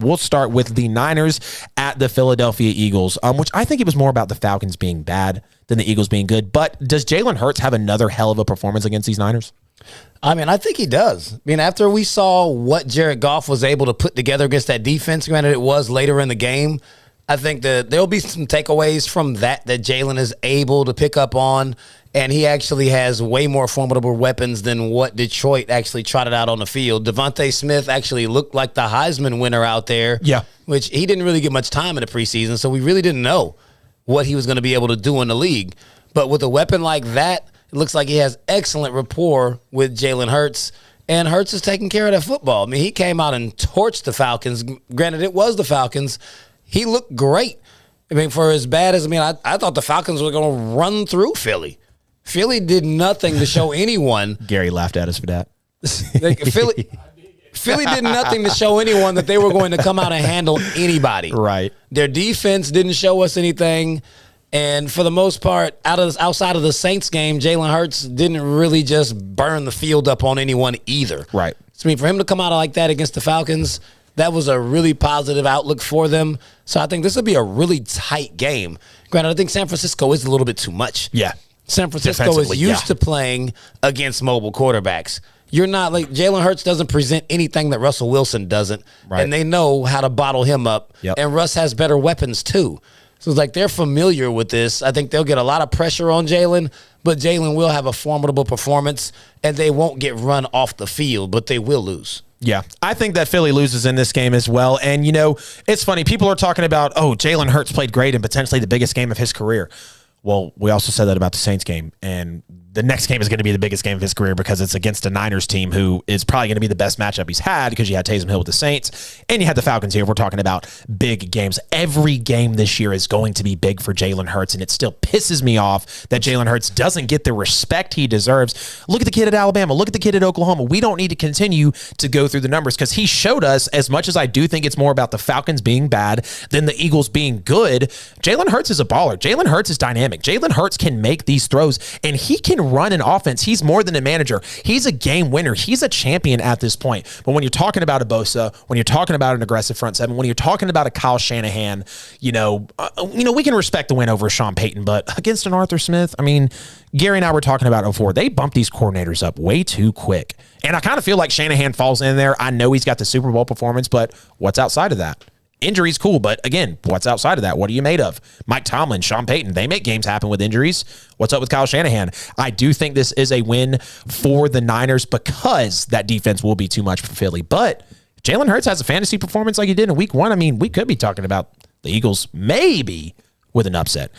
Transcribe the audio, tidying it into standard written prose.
We'll start with the Niners at the Philadelphia Eagles, which I think it was more about the Falcons being bad than the Eagles being good. But does Jalen Hurts have another hell of a performance against these Niners? I mean, I think he does. I mean, after we saw what Jared Goff was able to put together against that defense, granted it was later in the game, I think that there'll be some takeaways from that Jalen is able to pick up on. And he actually has way more formidable weapons than what Detroit actually trotted out on the field. Devontae Smith actually looked like the Heisman winner out there. Yeah. Which he didn't really get much time in the preseason, so we really didn't know what he was going to be able to do in the league. But with a weapon like that, it looks like he has excellent rapport with Jalen Hurts. And Hurts is taking care of that football. I mean, he came out and torched the Falcons. Granted, it was the Falcons. He looked great. I mean, for as bad as, I thought the Falcons were going to run through Philly. Philly did nothing to show anyone. Gary laughed at us for that. Philly did nothing to show anyone that they were going to come out and handle anybody. Right. Their defense didn't show us anything. And for the most part, outside of the Saints game, Jalen Hurts didn't really just burn the field up on anyone either. Right. So, I mean, for him to come out like that against the Falcons, that was a really positive outlook for them. So I think this will be a really tight game. Granted, I think San Francisco is a little bit too much. Yeah. San Francisco is used to playing against mobile quarterbacks. You're not like Jalen Hurts doesn't present anything that Russell Wilson doesn't, right. And they know how to bottle him up. Yep. And Russ has better weapons too. So it's like they're familiar with this. I think they'll get a lot of pressure on Jalen, but Jalen will have a formidable performance, and they won't get run off the field, but they will lose. Yeah, I think that Philly loses in this game as well. And, it's funny. People are talking about, Jalen Hurts played great in potentially the biggest game of his career. Well, we also said that about the Saints game, and the next game is going to be the biggest game of his career because it's against a Niners team who is probably going to be the best matchup he's had because you had Taysom Hill with the Saints, and you had the Falcons here. We're talking about big games. Every game this year is going to be big for Jalen Hurts, and it still pisses me off that Jalen Hurts doesn't get the respect he deserves. Look at the kid at Alabama. Look at the kid at Oklahoma. We don't need to continue to go through the numbers because he showed us, as much as I do think it's more about the Falcons being bad than the Eagles being good, Jalen Hurts is a baller. Jalen Hurts is dynamic. Jalen Hurts can make these throws, and he can run an offense. He's more than a manager. He's a game winner. He's a champion at this point. But when you're talking about a Bosa, when you're talking about an aggressive front seven, when you're talking about a Kyle Shanahan, we can respect the win over Sean Payton, but against an Arthur Smith, Gary and I were talking about it before. They bumped these coordinators up way too quick. And I kind of feel like Shanahan falls in there. I know he's got the Super Bowl performance, but what's outside of that? Injuries, cool, but again, what's outside of that? What are you made of? Mike Tomlin, Sean Payton, they make games happen with injuries. What's up with Kyle Shanahan? I do think this is a win for the Niners because that defense will be too much for Philly. But Jalen Hurts has a fantasy performance like he did in week one. We could be talking about the Eagles maybe with an upset.